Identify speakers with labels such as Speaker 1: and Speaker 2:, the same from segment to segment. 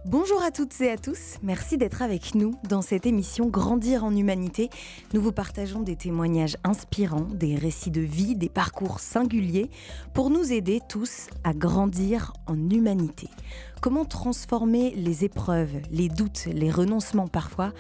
Speaker 1: Bonjour à toutes et à tous, merci d'être avec nous dans cette émission Grandir en humanité. Nous vous partageons des témoignages inspirants, des récits de vie, des parcours singuliers pour nous aider tous à grandir en humanité. Comment transformer les épreuves, les doutes, les renoncements parfois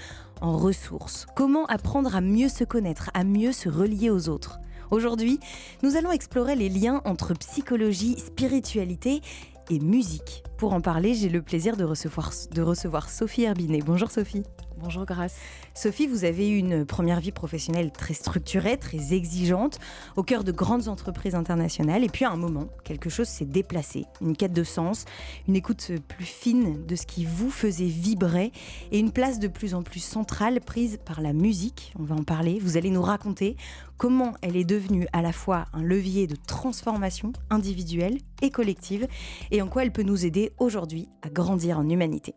Speaker 1: en ressources? Comment apprendre à mieux se connaître, à mieux se relier aux autres? Aujourd'hui, nous allons explorer les liens entre psychologie, spiritualité et musique. Pour en parler, j'ai le plaisir de recevoir Sophie Herbinet. Bonjour Sophie.
Speaker 2: Bonjour Grace.
Speaker 1: Sophie, vous avez eu une première vie professionnelle très structurée, très exigeante, au cœur de grandes entreprises internationales. Et puis à un moment, quelque chose s'est déplacé. Une quête de sens, une écoute plus fine de ce qui vous faisait vibrer et une place de plus en plus centrale prise par la musique. On va en parler. Vous allez nous raconter comment elle est devenue à la fois un levier de transformation individuelle et collective et en quoi elle peut nous aider aujourd'hui à grandir en humanité.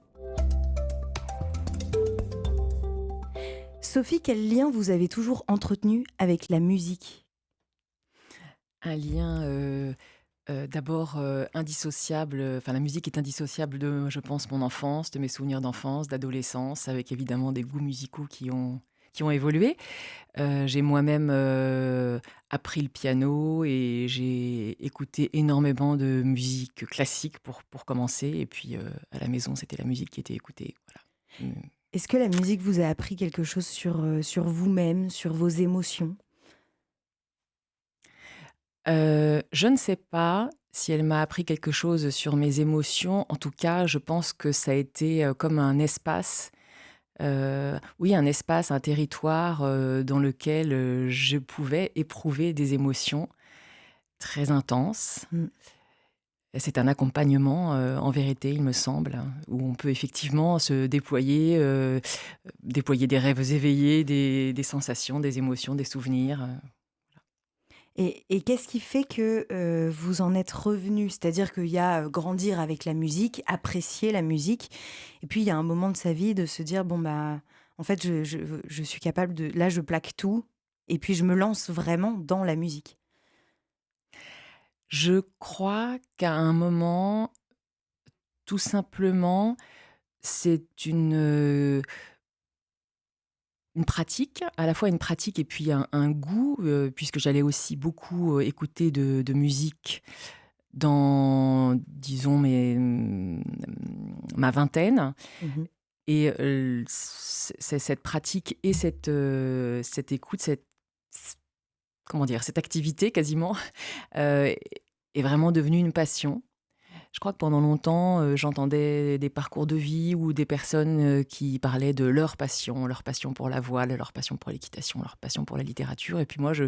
Speaker 1: Sophie, quel lien vous avez toujours entretenu avec la musique ?
Speaker 2: Un lien d'abord indissociable, la musique est indissociable de, je pense, mon enfance, de mes souvenirs d'enfance, d'adolescence, avec évidemment des goûts musicaux qui ont évolué. J'ai moi-même appris le piano et j'ai écouté énormément de musique classique pour commencer. Et puis à la maison, c'était la musique qui était écoutée. Voilà.
Speaker 1: Est-ce que la musique vous a appris quelque chose sur vous-même, sur vos émotions ?
Speaker 2: Je ne sais pas si elle m'a appris quelque chose sur mes émotions. En tout cas, je pense que ça a été, comme un espace, oui, un espace, un territoire, dans lequel, je pouvais éprouver des émotions très intenses.
Speaker 1: Mm.
Speaker 2: C'est un accompagnement, en vérité, il me semble, hein, où on peut effectivement se déployer, déployer des rêves éveillés, des sensations, des émotions, des souvenirs.
Speaker 1: Et qu'est-ce qui fait que vous en êtes revenu ? C'est-à-dire qu'il y a grandir avec la musique, apprécier la musique, et puis il y a un moment de sa vie de se dire, bon bah, en fait, je suis capable de... Là, je plaque tout, et puis je me lance vraiment dans la musique.
Speaker 2: Je crois qu'à un moment, tout simplement, c'est une pratique, à la fois une pratique et puis un goût, puisque j'allais aussi beaucoup, écouter de musique dans, disons, ma vingtaine.
Speaker 1: Mhm.
Speaker 2: Et c'est cette pratique et cette écoute, comment dire? Cette activité quasiment, heu, est vraiment devenue une passion. Je crois que pendant longtemps, j'entendais des parcours de vie ou des personnes, qui parlaient de leur passion pour la voile, leur passion pour l'équitation, leur passion pour la littérature et puis moi je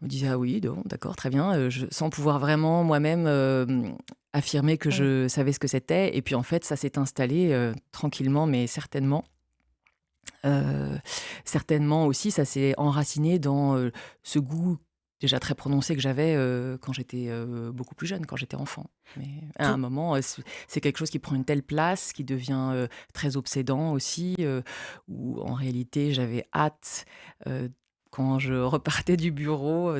Speaker 2: me disais: «Ah oui, don d'accord, très bien», sans pouvoir vraiment moi-même, affirmer que
Speaker 1: Ouais.
Speaker 2: je savais ce que c'était et puis en fait ça s'est installé, tranquillement mais certainement. Heu, Certainement aussi ça s'est enraciné dans, ce goût déjà très prononcé que j'avais, quand j'étais, beaucoup plus jeune, quand j'étais enfant. Mais à un
Speaker 1: Tout-
Speaker 2: moment, c'est quelque chose qui prend une telle place, qui devient, très obsédant aussi, où en réalité j'avais hâte, quand je repartais du bureau,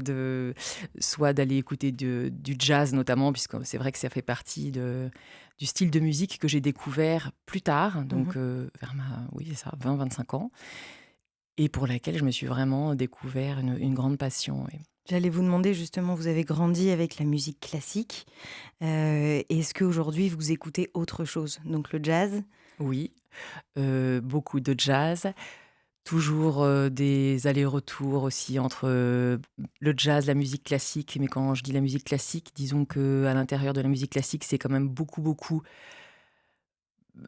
Speaker 2: soit d'aller écouter du jazz notamment, puisque c'est vrai que ça fait partie du style de musique que j'ai découvert plus tard,
Speaker 1: Mhm.
Speaker 2: donc vers oui, c'est ça, 20-25 ans et pour laquelle je me suis vraiment découvert une grande passion, oui.
Speaker 1: J'allais vous demander justement, vous avez grandi avec la musique classique. Est-ce qu'aujourd'hui vous écoutez autre chose ? Donc le jazz.
Speaker 2: Oui, beaucoup de jazz, toujours, des allers-retours aussi entre, le jazz, la musique classique, mais quand je dis la musique classique, disons qu'à l'intérieur de la musique classique, c'est quand même beaucoup, beaucoup,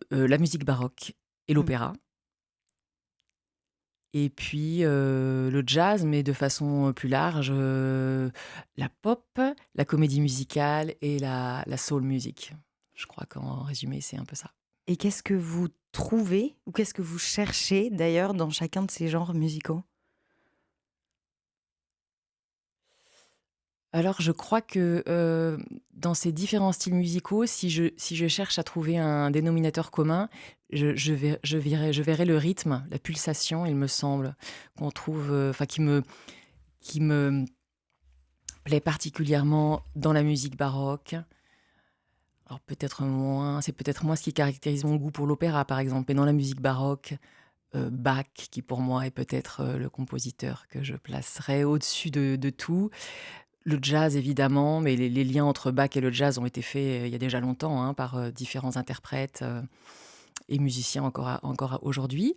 Speaker 2: la musique baroque et
Speaker 1: Mm.
Speaker 2: l'opéra. Et puis, le jazz, mais de façon, plus large, la pop, la comédie musicale et la soul music. Je crois qu'en résumé, c'est un peu ça.
Speaker 1: Et qu'est-ce que vous trouvez ou qu'est-ce que vous cherchez d'ailleurs dans chacun de ces genres musicaux ?
Speaker 2: Alors je crois que, dans ces différents styles musicaux, si je cherche à trouver un dénominateur commun, je verrai le rythme, la pulsation, il me semble, qu'on trouve, qui me plaît particulièrement dans la musique baroque, Alors c'est peut-être moins ce qui caractérise mon goût pour l'opéra, par exemple, mais dans la musique baroque, Bach, qui pour moi est peut-être, le compositeur que je placerais au-dessus de tout. Le jazz évidemment, mais les liens entre Bach et le jazz ont été faits, il y a déjà longtemps, hein, par, différents interprètes, et musiciens encore aujourd'hui.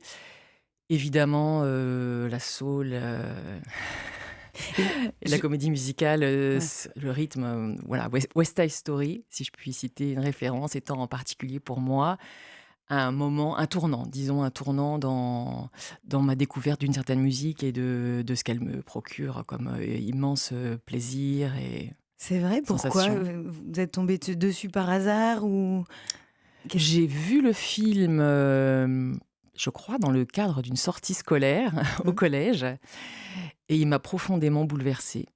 Speaker 2: Évidemment, la soul,
Speaker 1: Et
Speaker 2: et la
Speaker 1: je
Speaker 2: comédie musicale,
Speaker 1: ouais.
Speaker 2: s le rythme, voilà, West Side Story, si je puis citer une référence, étant en particulier pour moi un tournant, disons un tournant dans ma découverte d'une certaine musique et de ce qu'elle me procure comme, immense, plaisir et
Speaker 1: C'est vrai, pourquoi?
Speaker 2: sensation.
Speaker 1: Vous êtes tombés dessus par hasard ou qu'est-ce
Speaker 2: J'ai vu le film, je crois dans le cadre d'une sortie scolaire au
Speaker 1: mmh.
Speaker 2: collège et il m'a profondément bouleversée.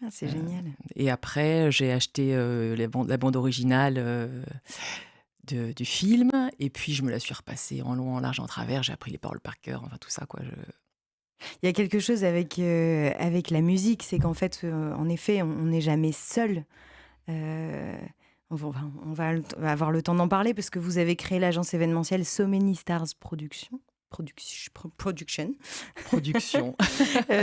Speaker 1: Ah, c'est
Speaker 2: Heu
Speaker 1: génial.
Speaker 2: et après j'ai acheté, la bande originale, de du film et puis je me la suis repassée en long, en large, en travers. J'ai appris les paroles par cœur, enfin tout ça quoi, je
Speaker 1: Il y a quelque chose avec la musique, c'est qu'en fait, en effet, on n'est jamais seul. Heu, on va avoir le temps d'en parler parce que vous avez créé l'agence événementielle So Many Stars Production,
Speaker 2: production.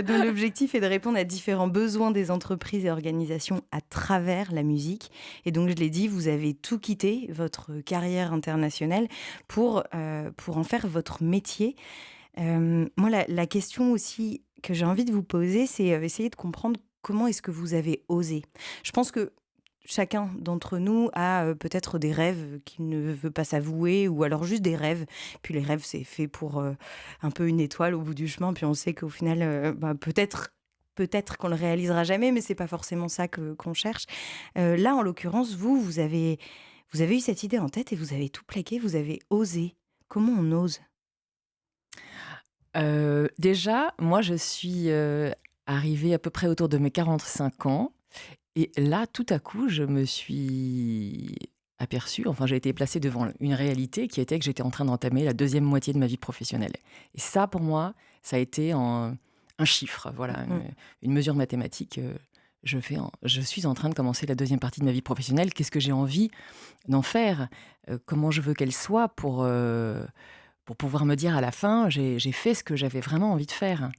Speaker 1: dont l'objectif est de répondre à différents besoins des entreprises et organisations à travers la musique. Et donc, je l'ai dit, vous avez tout quitté, votre carrière internationale, pour en faire votre métier. Moi, la question aussi que j'ai envie de vous poser, c'est, essayer de comprendre comment est-ce que vous avez osé? Je pense que chacun d'entre nous a, peut-être des rêves qu'il ne veut pas s'avouer ou alors juste des rêves. Puis les rêves, c'est fait pour, un peu une étoile au bout du chemin, puis on sait qu'au final, bah, peut-être qu'on le réalisera jamais, mais c'est pas forcément ça que qu'on cherche. Là, en l'occurrence, vous avez eu cette idée en tête et vous avez tout plaqué, vous avez osé. Comment on ose?
Speaker 2: Déjà, moi je suis, arrivée à peu près autour de mes 45 ans et là, tout à coup, je me suis aperçue, enfin j'ai été placée devant une réalité qui était que j'étais en train d'entamer la deuxième moitié de ma vie professionnelle et ça, pour moi, ça a été un chiffre, voilà,
Speaker 1: Mmh.
Speaker 2: une mesure mathématique, je suis en train de commencer la deuxième partie de ma vie professionnelle. Qu'est-ce que j'ai envie d'en faire? Comment je veux qu'elle soit pour pouvoir me dire à la fin: «J'ai fait ce que j'avais vraiment envie de faire».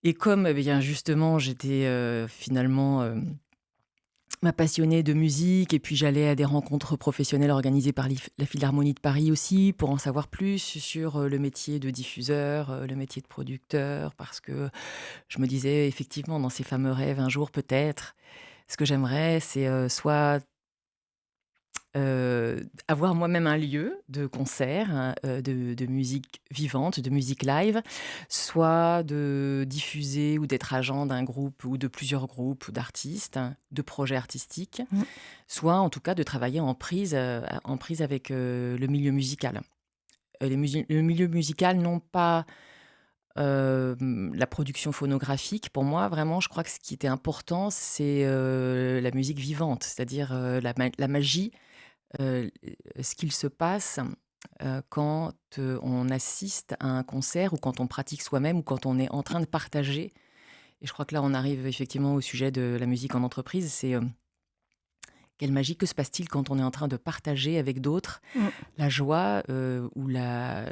Speaker 2: Et comme, eh bien, justement, j'étais, finalement, ma passionnée de musique et puis j'allais à des rencontres professionnelles organisées par la Philharmonie de Paris aussi pour en savoir plus sur, le métier de diffuseur, le métier de producteur. Parce que je me disais effectivement dans ces fameux rêves, un jour peut-être, ce que j'aimerais c'est, soit avoir moi-même un lieu de concert, hein, de musique vivante, de musique live, soit de diffuser ou d'être agent d'un groupe ou de plusieurs groupes d'artistes, hein, de projets artistiques,
Speaker 1: Mmh.
Speaker 2: soit en tout cas de travailler en prise avec, le milieu musical. Le milieu musical, non pas, la production phonographique. Pour moi, vraiment, je crois que ce qui était important, c'est, la musique vivante, c'est-à-dire, la magie, ce qu'il se passe, quand, on assiste à un concert ou quand on pratique soi-même ou quand on est en train de partager et je crois que là, on arrive effectivement au sujet de la musique en entreprise. C'est, quelle magie, que se passe-t-il quand on est en train de partager avec d'autres
Speaker 1: Mmh.
Speaker 2: la joie, ou la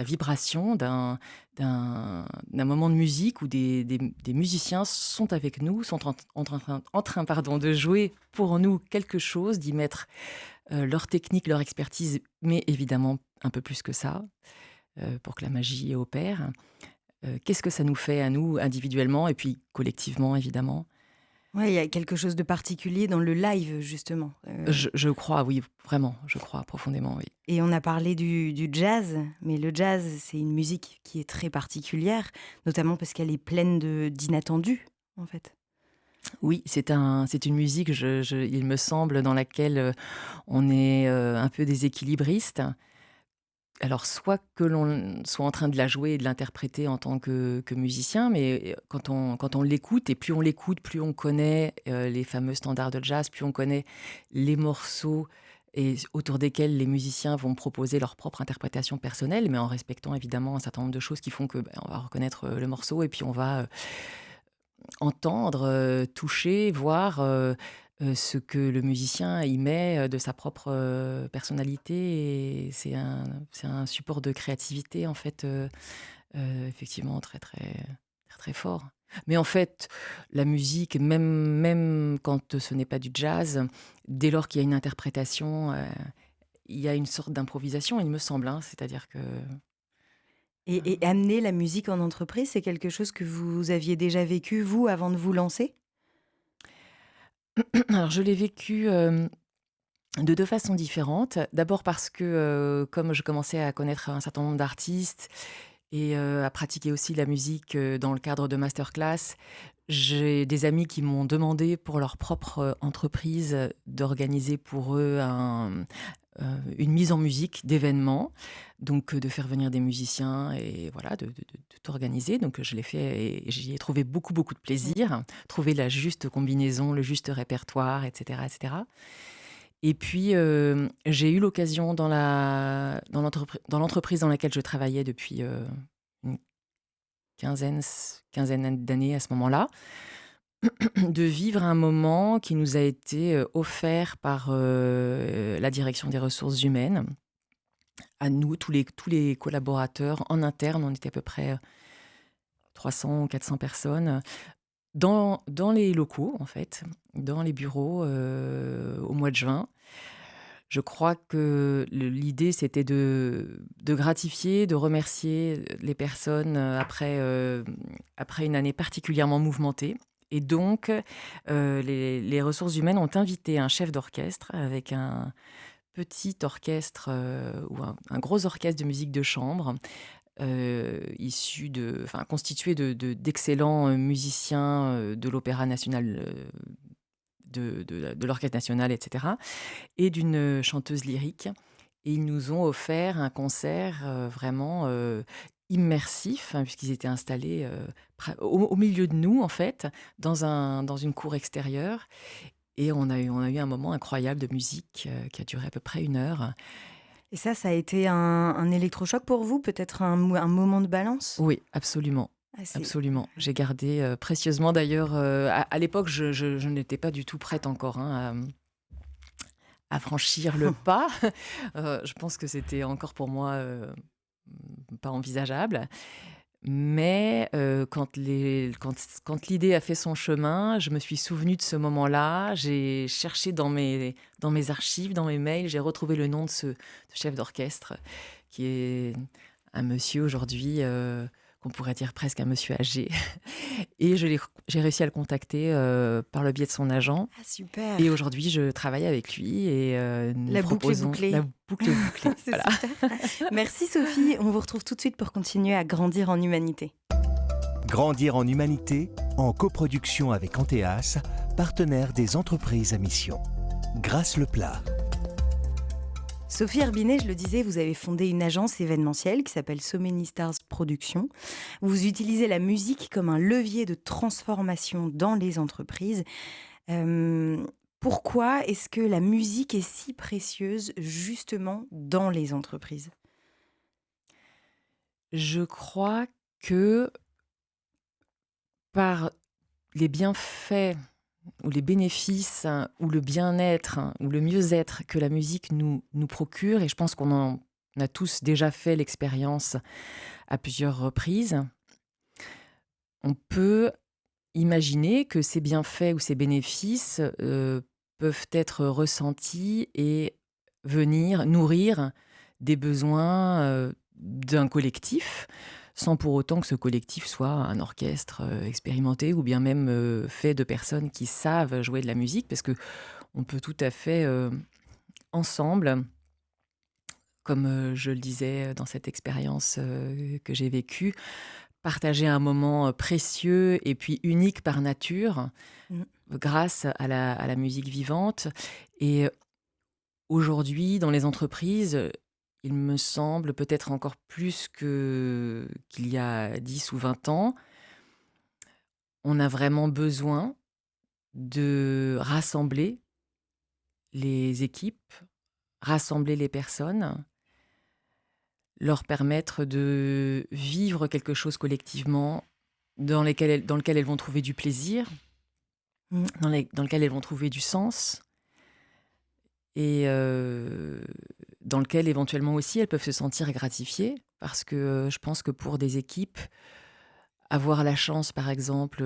Speaker 2: vibration d'un moment de musique où des musiciens sont avec nous, sont en train, pardon, de jouer pour nous quelque chose, d'y mettre, leur technique, leur expertise, mais évidemment un peu plus que ça, pour que la magie opère. Qu'est-ce que ça nous fait à nous individuellement et puis collectivement évidemment?
Speaker 1: Ouais, il y a quelque chose de particulier dans le live justement,
Speaker 2: Je crois, oui, vraiment, je crois profondément, oui.
Speaker 1: et on a parlé du jazz, mais le jazz, c'est une musique qui est très particulière, notamment parce qu'elle est pleine d'inattendus, en fait.
Speaker 2: Oui, c'est une musique, il me semble, dans laquelle, on est, un peu déséquilibriste. Alors soit que l'on soit en train de la jouer et de l'interpréter en tant que musicien, mais quand on l'écoute et plus on l'écoute, plus on connaît, les fameux standards de jazz, plus on connaît les morceaux et autour desquels les musiciens vont proposer leur propre interprétation personnelle, mais en respectant évidemment un certain nombre de choses qui font que, on va reconnaître, le morceau et puis on va, entendre, toucher, voir, ce que le musicien y met, de sa propre, personnalité et c'est un support de créativité en fait, effectivement très, très, très, très fort. Mais en fait, la musique, même quand ce n'est pas du jazz, dès lors qu'il y a une interprétation, il y a une sorte d'improvisation, il me semble, hein. C'est-à-dire que,
Speaker 1: Et amener la musique en entreprise, c'est quelque chose que vous aviez déjà vécu, vous, avant de vous lancer?
Speaker 2: alors je l'ai vécu, de 2 façons différentes. D'abord parce que, comme je commençais à connaître un certain nombre d'artistes et à pratiquer aussi la musique, dans le cadre de masterclass, j'ai des amis qui m'ont demandé pour leur propre, entreprise, d'organiser pour eux une mise en musique d'événements, donc de faire venir des musiciens et voilà, de tout organiser. Donc je l'ai fait et j'y ai trouvé beaucoup, beaucoup de
Speaker 1: Mmh.
Speaker 2: plaisir. Trouver la juste combinaison, le juste répertoire et cetera et cetera. Et puis, j'ai eu l'occasion dans l'entreprise dans laquelle je travaillais depuis, une quinzaine d'années à ce moment-là, de vivre un moment qui nous a été, offert par, la direction des ressources humaines, à nous, tous les collaborateurs en interne. On était à peu près, 300 ou 400 personnes, dans les locaux, en fait, dans les bureaux, au mois de juin. Je crois que l'idée, c'était de gratifier, de remercier les personnes, après une année particulièrement mouvementée. Et donc, les ressources humaines ont invité un chef d'orchestre avec un petit orchestre, ou un gros orchestre de musique de chambre, constitué d'excellents, musiciens, de l'Opéra national, de l'Orchestre national et cetera, et d'une chanteuse lyrique. Et ils nous ont offert un concert, vraiment, immersif, hein, puisqu'ils étaient installés, au milieu de nous, en fait, dans une cour extérieure. Et on a eu un moment incroyable de musique, qui a duré à peu près 1 heure.
Speaker 1: Et ça a été un électrochoc pour vous? Peut-être un moment de balance?
Speaker 2: Oui, absolument,
Speaker 1: Ah, c'est
Speaker 2: absolument. J'ai gardé, précieusement d'ailleurs, à l'époque, je n'étais pas du tout prête encore, hein, à franchir le pas. Je pense que c'était encore pour moi, pas envisageable. Mais quand l'idée a fait son chemin, je me suis souvenue de ce moment-là. J'ai cherché dans mes archives, dans mes mails, j'ai retrouvé le nom de ce chef d'orchestre qui est un monsieur aujourd'hui, qu'on pourrait dire presque un monsieur âgé. Et j'ai réussi à le contacter, par le biais de son agent.
Speaker 1: ah super!
Speaker 2: Et aujourd'hui, je travaille avec lui et nous
Speaker 1: La boucle est
Speaker 2: proposons la
Speaker 1: bouclée.
Speaker 2: boucle est bouclée,
Speaker 1: C'est
Speaker 2: voilà.
Speaker 1: super. Merci Sophie, on vous retrouve tout de suite pour continuer à grandir en humanité.
Speaker 3: Grandir en humanité, en coproduction avec Anteas, partenaire des entreprises à mission. Grâce Leplat.
Speaker 1: Sophie Herbinet, je le disais, vous avez fondé une agence événementielle qui s'appelle So Many Stars Productions. Vous utilisez la musique comme un levier de transformation dans les entreprises. Euh, Pourquoi est-ce que la musique est si précieuse justement dans les entreprises?
Speaker 2: Je crois que par les bienfaits ou les bénéfices, hein, ou le bien-être, hein, ou le mieux-être que la musique nous procure, et je pense qu'on en a tous déjà fait l'expérience à plusieurs reprises, on peut imaginer que ces bienfaits ou ces bénéfices, peuvent être ressentis et venir nourrir des besoins, d'un collectif, sans pour autant que ce collectif soit un orchestre, expérimenté ou bien même, fait de personnes qui savent jouer de la musique. Parce qu'on peut tout à fait, ensemble, comme, je le disais dans cette expérience, que j'ai vécue, partager un moment, précieux et puis unique par nature,
Speaker 1: Mm.
Speaker 2: grâce à la musique vivante. Et aujourd'hui, dans les entreprises, il me semble, peut-être encore plus qu'il y a 10 ou 20 ans, on a vraiment besoin de rassembler les équipes, rassembler les personnes, leur permettre de vivre quelque chose collectivement dans lequel elles vont trouver du plaisir,
Speaker 1: Mmh.
Speaker 2: dans lequel elles vont trouver du sens et dans lequel éventuellement aussi elles peuvent se sentir gratifiées. Parce que je pense que pour des équipes, avoir la chance, par exemple,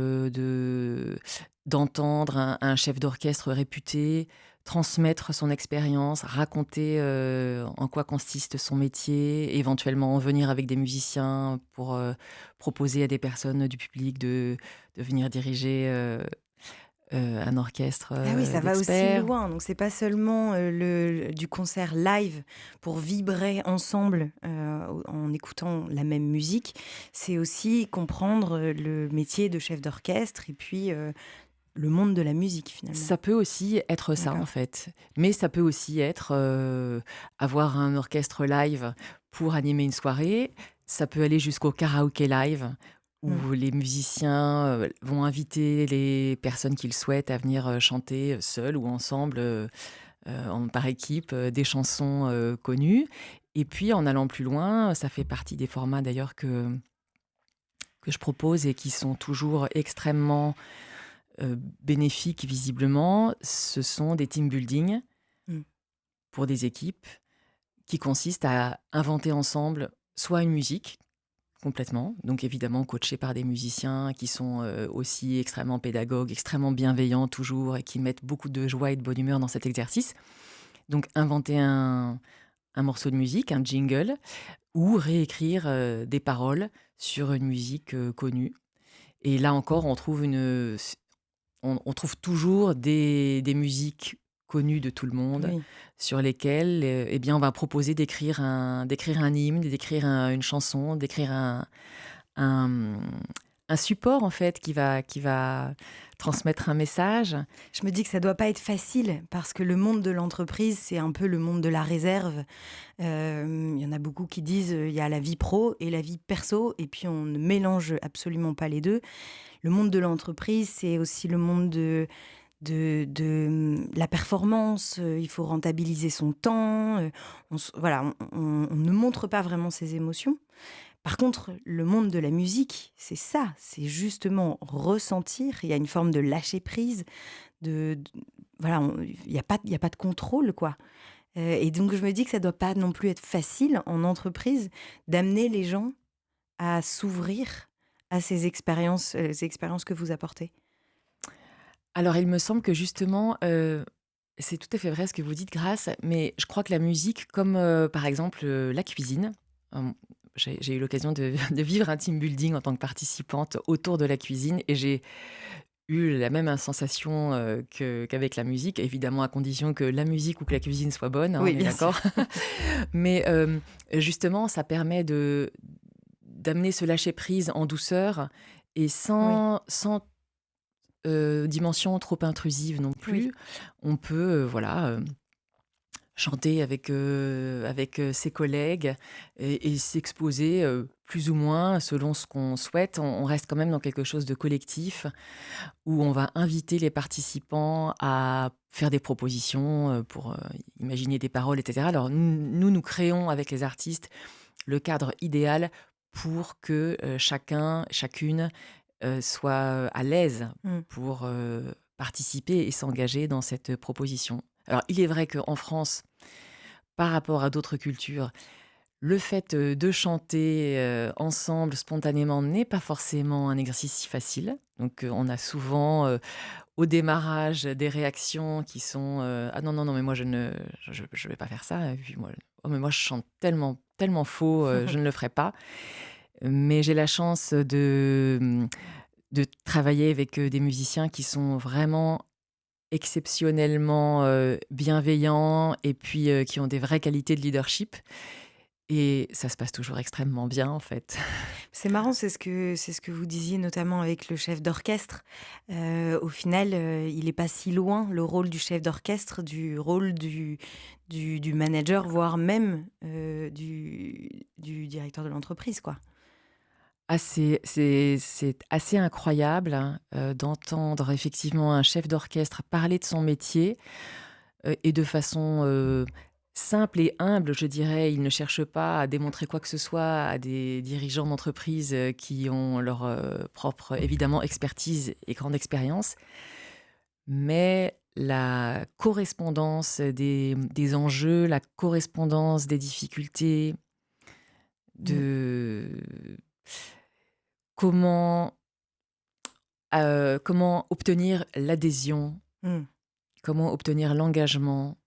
Speaker 2: d'entendre un chef d'orchestre réputé transmettre son expérience, raconter en quoi consiste son métier, éventuellement venir avec des musiciens pour proposer à des personnes du public de venir diriger un orchestre
Speaker 1: Ah oui, ça va aussi
Speaker 2: d'experts.
Speaker 1: loin. Donc c'est pas seulement du concert live pour vibrer ensemble en écoutant la même musique, c'est aussi comprendre le métier de chef d'orchestre et puis le monde de la musique finalement.
Speaker 2: Ça peut aussi être ça, en
Speaker 1: D'accord.
Speaker 2: fait. Mais ça peut aussi être, avoir un orchestre live pour animer une soirée. Ça peut aller jusqu'au karaoké live
Speaker 1: Mm.
Speaker 2: où les musiciens, vont inviter les personnes qu'ils souhaitent à venir, chanter, seuls ou ensemble, par équipe, des chansons, connues. Et puis en allant plus loin, ça fait partie des formats d'ailleurs que je propose et qui sont toujours extrêmement bénéfiques visiblement, ce sont des team building
Speaker 1: Mm.
Speaker 2: pour des équipes qui consistent à inventer ensemble soit une musique complètement, donc évidemment coachés par des musiciens qui sont aussi extrêmement pédagogues, extrêmement bienveillants toujours et qui mettent beaucoup de joie et de bonne humeur dans cet exercice. Donc inventer un morceau de musique, un jingle, ou réécrire des paroles sur une musique connue. Et là encore, on trouve toujours des musiques connues de tout le monde,
Speaker 1: Oui.
Speaker 2: sur lesquelles, eh bien, on va proposer d'écrire un hymne, d'écrire une chanson, d'écrire un, mmh, un support, en fait, qui va transmettre un message.
Speaker 1: Je me dis que ça doit pas être facile parce que le monde de l'entreprise, c'est un peu le monde de la réserve. Il y en a beaucoup qui disent il y a la vie pro et la vie perso, et puis on ne mélange absolument pas les deux. Le monde de l'entreprise, c'est aussi le monde de la performance. Il faut rentabiliser son temps. Voilà, on ne montre pas vraiment ses émotions. Par contre, le monde de la musique, c'est ça, c'est justement ressentir. Il y a une forme de lâcher prise, voilà, il y a pas de contrôle, quoi. Et donc je me dis que ça doit pas non plus être facile en entreprise d'amener les gens à s'ouvrir à ces expériences, les expériences que vous apportez.
Speaker 2: Alors, il me semble que justement, c'est tout à fait vrai ce que vous dites, Grace, mais je crois que la musique, comme par exemple la cuisine, euh, j'ai eu l'occasion de vivre un team building en tant que participante autour de la cuisine et j'ai eu la même sensation qu'avec la musique, évidemment à condition que la musique ou que la cuisine soit bonne, hein,
Speaker 1: Oui,
Speaker 2: on est
Speaker 1: bien sûr.
Speaker 2: d'accord. Mais justement, ça permet d'amener ce lâcher prise en douceur et
Speaker 1: Oui,
Speaker 2: sans dimension trop intrusive non
Speaker 1: oui.
Speaker 2: plus. On peut, voilà, chanter avec ses collègues et s'exposer, plus ou moins selon ce qu'on souhaite. On reste quand même dans quelque chose de collectif où on va inviter les participants à faire des propositions, pour, imaginer des paroles et cetera. Alors nous créons avec les artistes le cadre idéal pour que, chacun, chacune, soit, à l'aise
Speaker 1: Mmh.
Speaker 2: pour, participer et s'engager dans cette proposition. Alors il est vrai qu'en France, par rapport à d'autres cultures, le fait, de chanter, ensemble spontanément n'est pas forcément un exercice si facile. Donc, on a souvent, au démarrage, des réactions qui sont, «Ah non, non, non, mais moi je vais pas faire ça et puis moi, oh mais moi je chante tellement faux, je ne le ferai pas». Mais j'ai la chance de travailler avec, des musiciens qui sont vraiment exceptionnellement, bienveillants et puis, qui ont des vraies qualités de leadership et ça se passe toujours extrêmement bien, en fait.
Speaker 1: C'est marrant, c'est ce que vous disiez notamment avec le chef d'orchestre. Au final, il est pas si loin, le rôle du chef d'orchestre, du rôle du manager, voire même, du directeur de l'entreprise, quoi.
Speaker 2: Ah, c'est assez incroyable, hein, d'entendre effectivement un chef d'orchestre parler de son métier, et de façon, simple et humble, je dirais. Il ne cherche pas à démontrer quoi que ce soit à des dirigeants d'entreprise, qui ont leur, propre, évidemment, expertise et grande expérience. mais la correspondance des enjeux, la correspondance des difficultés,
Speaker 1: Mm.
Speaker 2: de comment, comment obtenir l'adhésion,
Speaker 1: Mm.
Speaker 2: comment obtenir l'engagement,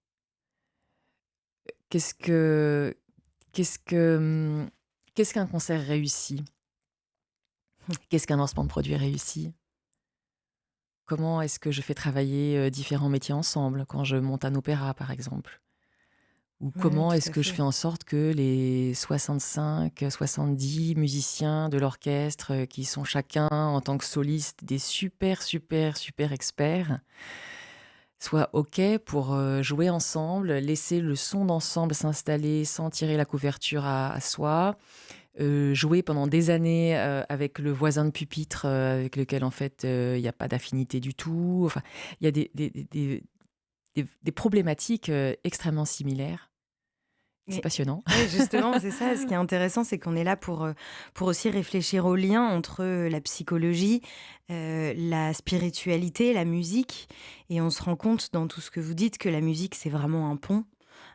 Speaker 2: qu'est-ce que, qu'est-ce que, qu'est-ce qu'un concert réussi, qu'est-ce qu'un lancement de produit réussi, comment est-ce que je fais travailler différents métiers ensemble quand je monte un opéra, par exemple. Ou
Speaker 1: Ouais,
Speaker 2: comment
Speaker 1: tout
Speaker 2: est-ce
Speaker 1: à
Speaker 2: que je
Speaker 1: fait.
Speaker 2: fais en sorte que les 65, 70 musiciens de l'orchestre, qui sont chacun en tant que soliste des super, super, super experts, soient OK pour jouer ensemble, laisser le son d'ensemble s'installer sans tirer la couverture à soi, jouer pendant des années avec le voisin de pupitre avec lequel en fait il n'y a pas d'affinité du tout. Enfin, il y a des problématiques extrêmement similaires. C'est
Speaker 1: Mais
Speaker 2: passionnant.
Speaker 1: ouais, justement, c'est ça. Ce qui est intéressant, c'est qu'on est là pour aussi réfléchir au lien entre la psychologie, la spiritualité, la musique. Et on se rend compte dans tout ce que vous dites que la musique, c'est vraiment un pont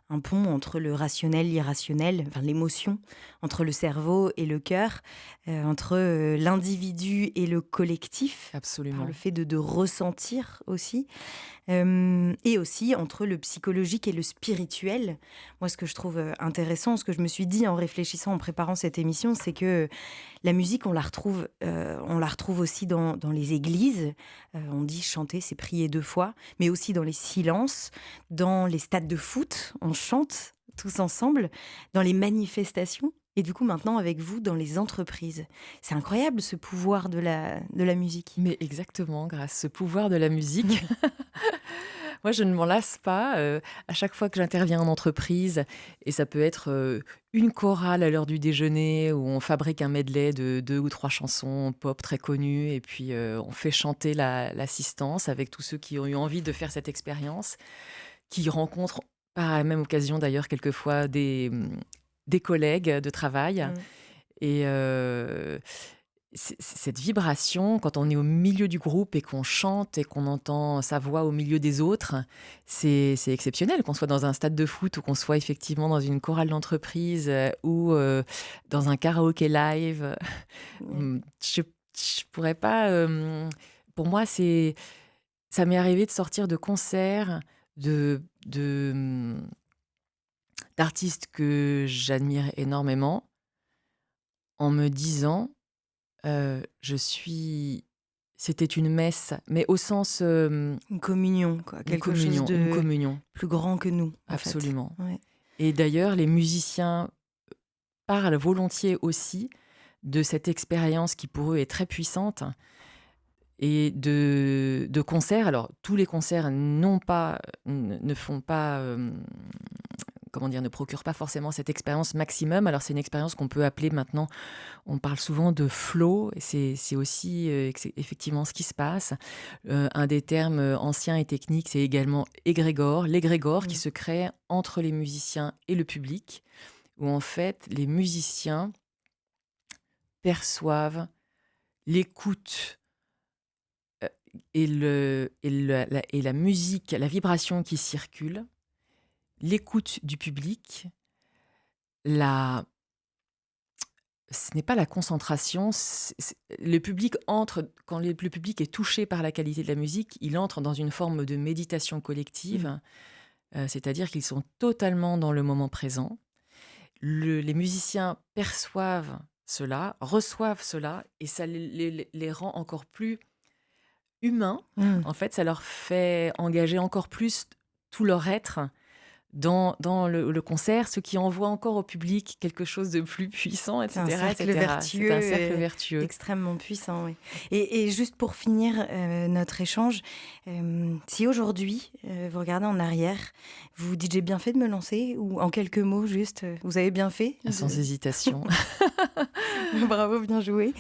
Speaker 1: entre le rationnel, l'irrationnel, enfin l'émotion, entre le cerveau et le cœur, entre l'individu et le collectif, par le
Speaker 2: Absolument.
Speaker 1: fait de ressentir aussi. Et aussi entre le psychologique et le spirituel. Moi, ce que je trouve intéressant, ce que je me suis dit en réfléchissant, en préparant cette émission, c'est que la musique, on la retrouve aussi dans les églises. On dit chanter, c'est prier 2 fois, mais aussi dans les silences, dans les stades de foot, on chante tous ensemble, dans les manifestations. Et du coup, maintenant, avec vous, dans les entreprises. C'est incroyable, ce pouvoir de la musique.
Speaker 2: Mais exactement, grâce à ce pouvoir de la musique, moi je ne m'en lasse pas. À chaque fois que j'interviens en entreprise, et ça peut être une chorale à l'heure du déjeuner où on fabrique un medley de 2 ou 3 chansons pop très connues, et puis on fait chanter l'assistance avec tous ceux qui ont eu envie de faire cette expérience, qui rencontrent par la même occasion d'ailleurs quelquefois des collègues de travail.
Speaker 1: Mm.
Speaker 2: Et cette vibration, quand on est au milieu du groupe et qu'on chante et qu'on entend sa voix au milieu des autres, c'est exceptionnel. Qu'on soit dans un stade de foot ou qu'on soit effectivement dans une chorale d'entreprise ou dans un karaoké live.
Speaker 1: Ouais.
Speaker 2: Je pourrais pas. Pour moi, ça m'est arrivé de sortir de concerts de, d'artistes que j'admire énormément en me disant je suis c'était une messe, mais au sens,
Speaker 1: Une communion, quoi, quelque chose
Speaker 2: une
Speaker 1: de
Speaker 2: communion,
Speaker 1: plus grand que nous, en fait.
Speaker 2: absolument.
Speaker 1: Ouais.
Speaker 2: Et d'ailleurs, les musiciens parlent volontiers aussi de cette expérience qui, pour eux, est très puissante et de concerts. Alors, tous les concerts ne font pas, comment dire? Ne procurent pas forcément cette expérience maximum. Alors, c'est une expérience qu'on peut appeler maintenant. On parle souvent de flow, et c'est aussi effectivement ce qui se passe. Un des termes anciens et techniques, c'est également égrégore, l'égrégore qui
Speaker 1: Mmh.
Speaker 2: se crée entre les musiciens et le public, où en fait les musiciens perçoivent l'écoute et la musique, la vibration qui circule, l'écoute du public, la ce n'est pas la concentration, le public entre, quand le public est touché par la qualité de la musique, il entre dans une forme de méditation
Speaker 1: Mmh.
Speaker 2: collective, c'est-à-dire qu'ils sont totalement dans le moment présent. Les musiciens perçoivent cela, reçoivent cela, et ça les rend encore plus humains.
Speaker 1: Mmh.
Speaker 2: En fait, ça leur fait engager encore plus tout leur être dans le concert, ce qui envoie encore au public quelque chose de plus puissant,
Speaker 1: C'est un
Speaker 2: etc.,
Speaker 1: cercle
Speaker 2: etc. C'est
Speaker 1: vertueux,
Speaker 2: un cercle vertueux.
Speaker 1: extrêmement puissant, oui. Et juste pour finir, notre échange, si aujourd'hui, vous regardez en arrière, vous vous dites: «J'ai bien fait de me lancer» ou en quelques mots juste, vous avez bien fait
Speaker 2: Sans
Speaker 1: de
Speaker 2: hésitation.
Speaker 1: Bravo, bien joué.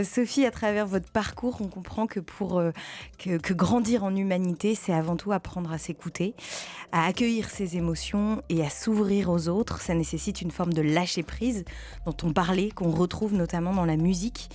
Speaker 1: Sophie, à travers votre parcours, on comprend que pour que grandir en humanité, c'est avant tout apprendre à s'écouter, à accueillir ses émotions et à s'ouvrir aux autres. Ça nécessite une forme de lâcher-prise dont on parlait, qu'on retrouve notamment dans la musique.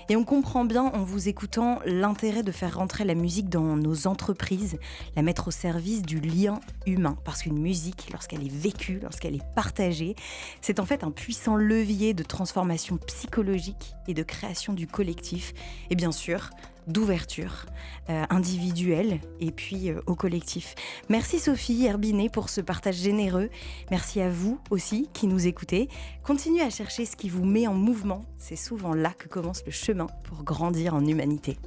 Speaker 1: Et on comprend bien en vous écoutant l'intérêt de faire rentrer la musique dans nos entreprises, la mettre au service du lien humain. Parce qu'une musique, lorsqu'elle est vécue, lorsqu'elle est partagée, c'est en fait un puissant levier de transformation psychologique et de création du collectif. Et bien sûr, d'ouverture individuelle et puis au collectif. Merci Sophie Herbinet pour ce partage généreux. Merci à vous aussi qui nous écoutez. Continuez à chercher ce qui vous met en mouvement. C'est souvent là que commence le chemin pour grandir en humanité.